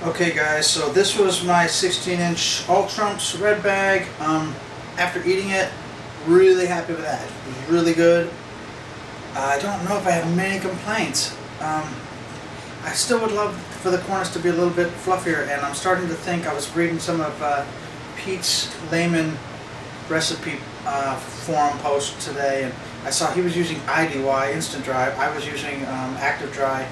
Okay guys, so this was my 16-inch All Trumps red bag. After eating it, really happy with that. It was really good. I don't know if I have many complaints. I still would love for the corners to be a little bit fluffier, and I'm starting to think, I was reading some of Pete's layman recipe forum post today, and I saw he was using IDY, Instant Dry. I was using Active Dry,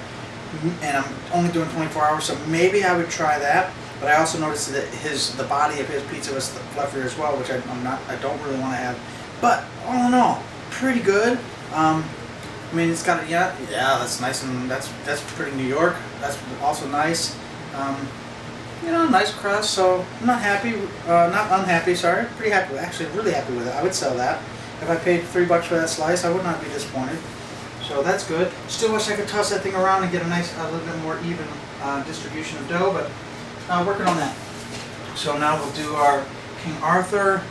and I'm only doing 24 hours, so maybe I would try that. But I also noticed that the body of his pizza was fluffier as well, which I don't really want to have. But all in all, pretty good. I mean, it's got yeah, that's nice, and that's pretty New York. That's also nice. You know, nice crust. So I'm not happy, not unhappy. Sorry, pretty happy. Actually, really happy with it. I would sell that. If I paid $3 for that slice, I would not be disappointed. So that's good. Still wish I could toss that thing around and get a little bit more even distribution of dough, but working on that. So now we'll do our King Arthur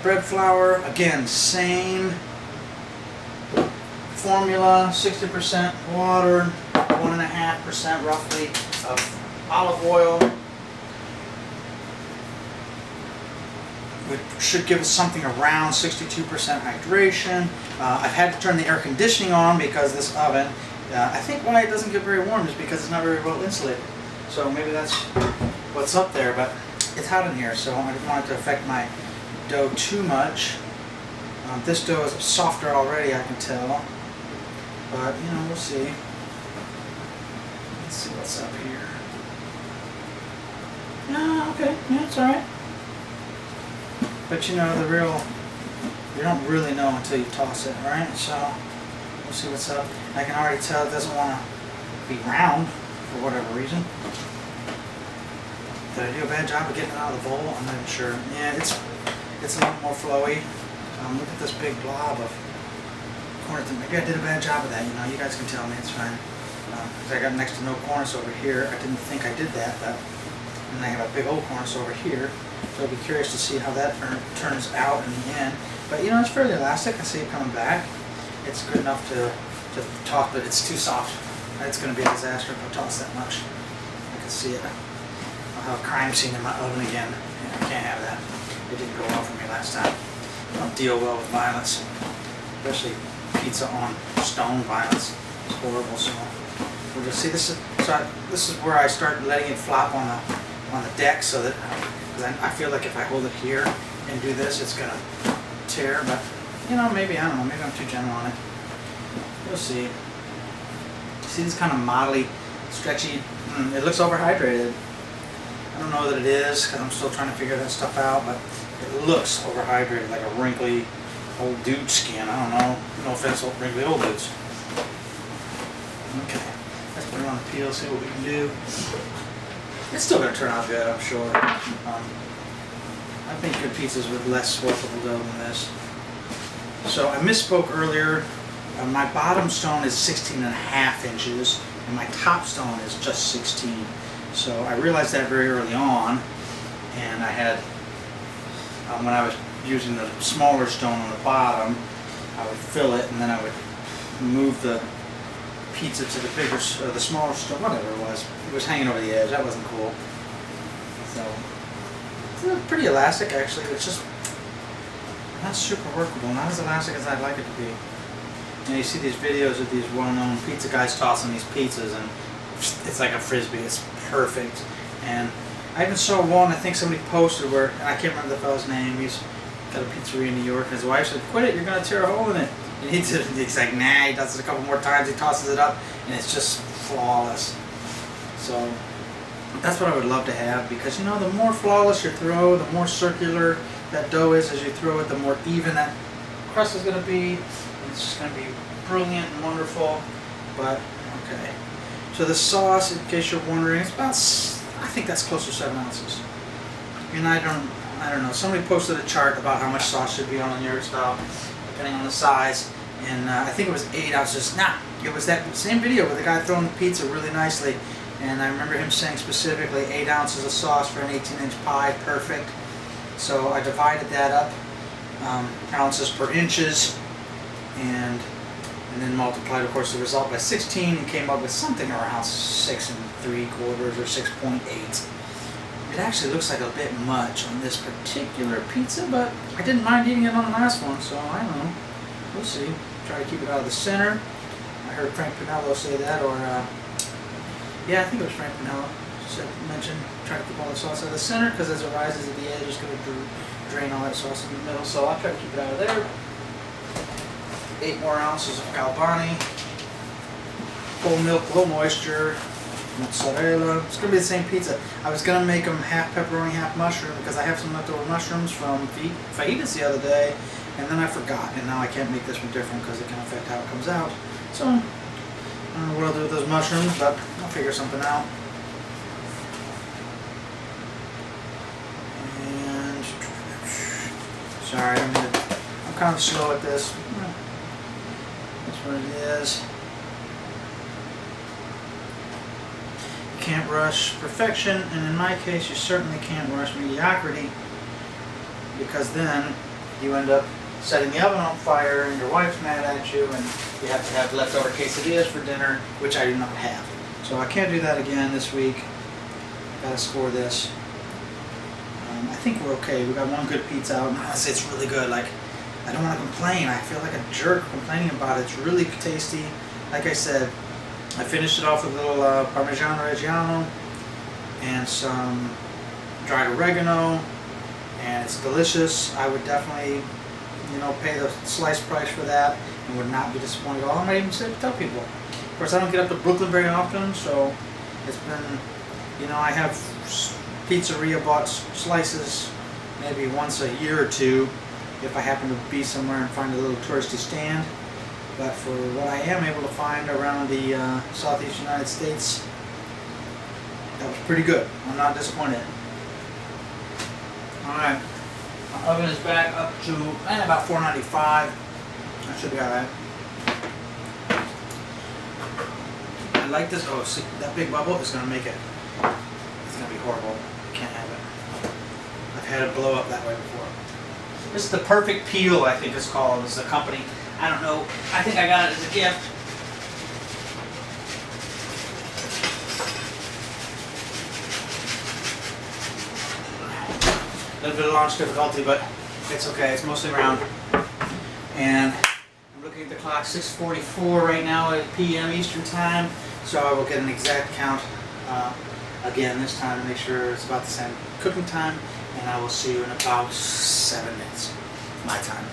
bread flour. Again, same formula: 60% water, 1.5% roughly of olive oil. Which should give us something around 62% hydration. I've had to turn the air conditioning on because this oven, I think why it doesn't get very warm is because it's not very well insulated. So maybe that's what's up there, but it's hot in here, so I don't want it to affect my dough too much. This dough is softer already, I can tell, but you know, we'll see. Let's see what's up here. No, okay, yeah, it's alright. But you know, you don't really know until you toss it, right? So, we'll see what's up. I can already tell it doesn't want to be round for whatever reason. Did I do a bad job of getting it out of the bowl? I'm not even sure. Yeah, it's a little more flowy. Look at this big blob of corners. Maybe I did a bad job of that, you know, you guys can tell me, it's fine. Because I got next to no cornice over here. I didn't think I did that, but and I have a big old cornice over here. So I'll be curious to see how that turns out in the end. But you know, it's fairly elastic. I see it coming back. It's good enough to toss, but it's too soft. It's going to be a disaster if I toss that much. I can see it. I'll have a crime scene in my oven again. Yeah, I can't have that. It didn't go well for me last time. I don't deal well with violence, especially pizza on stone violence. It's horrible. So we'll just see. This is where I start letting it flop on the deck, so that I feel like if I hold it here and do this, it's gonna tear. But you know, maybe I don't know. Maybe I'm too gentle on it. We'll see. See this kind of modelly, stretchy. It looks overhydrated. I don't know that it is because I'm still trying to figure that stuff out. But it looks overhydrated, like a wrinkly old dude skin. I don't know. No offense, old wrinkly old dudes. Okay, let's put it on the peel. See what we can do. It's still going to turn out good, I'm sure. I think good pizzas with less workable dough than this. So I misspoke earlier. My bottom stone is 16.5 inches, and my top stone is just 16. So I realized that very early on, and I had, when I was using the smaller stone on the bottom, I would fill it, and then I would move the pizza to the bigger, the smaller stone, whatever it was. It was hanging over the edge. That wasn't cool. So it's pretty elastic, actually. It's just not super workable. Not as elastic as I'd like it to be. You know, you see these videos of these well-known pizza guys tossing these pizzas, and it's like a frisbee. It's perfect. And I even saw one. I think somebody posted where, and I can't remember the fellow's name. He's got a pizzeria in New York, and his wife said, "Quit it! You're gonna tear a hole in it." And he's like, nah, he does it a couple more times, he tosses it up, and it's just flawless. So that's what I would love to have, because you know, the more flawless your throw, the more circular that dough is as you throw it, the more even that crust is going to be. It's just going to be brilliant and wonderful. But okay, so the sauce, in case you're wondering, it's about, I think that's close to 7 ounces. And I don't know. Somebody posted a chart about how much sauce should be on a New York style, depending on the size, and I think it was 8 ounces. Nah, it was that same video with the guy throwing the pizza really nicely, and I remember him saying specifically 8 ounces of sauce for an 18-inch pie, perfect. So I divided that up, ounces per inches, and and then multiplied, of course, the result by 16 and came up with something around 6 3/4 or 6.8. It actually looks like a bit much on this particular pizza, but I didn't mind eating it on the last one, so I don't know. We'll see. Try to keep it out of the center. I heard Frank Pinello say that, or yeah, I think it was Frank Pinello mentioned try to keep all the sauce out of the center, because as it rises at the edge, it's going to drain all that sauce in the middle. So I'll try to keep it out of there. 8 more ounces of Galbani, whole milk, low moisture, mozzarella. It's going to be the same pizza. I was going to make them half pepperoni, half mushroom, because I have some leftover mushrooms from fajitas the other day, and then I forgot, and now I can't make this one different because it can affect how it comes out. So I don't know what I'll do with those mushrooms, but I'll figure something out. And sorry, I'm kind of slow at this. That's what it is. You can't rush perfection, and in my case, you certainly can't rush mediocrity, because then you end up setting the oven on fire, and your wife's mad at you, and you have to have leftover quesadillas for dinner, which I do not have. So I can't do that again this week. Gotta score this. I think we're okay. We got one good pizza out, and honestly, it's really good. Like, I don't want to complain. I feel like a jerk complaining about it. It's really tasty. Like I said, I finished it off with a little Parmigiano Reggiano and some dried oregano, and it's delicious. I would definitely, pay the slice price for that, and would not be disappointed at all. I might even tell people. Of course, I don't get up to Brooklyn very often, so it's been, I have pizzeria bought slices maybe once a year or two, if I happen to be somewhere and find a little touristy stand. But for what I am able to find around the southeast United States, that was pretty good. I'm not disappointed. Alright, my oven is back up to about 495. That should be alright. I like this. Oh, see, that big bubble is going to make it. It's going to be horrible. Can't have it. I've had it blow up that way before. This is the Perfect Peel, I think it's called. It's a company. I don't know. I think I got it as a gift. A little bit of launch difficulty, but it's okay. It's mostly round. And I'm looking at the clock, 6:44 right now at p.m. Eastern Time. So I will get an exact count again this time to make sure it's about the same cooking time. And I will see you in about 7 minutes, my time.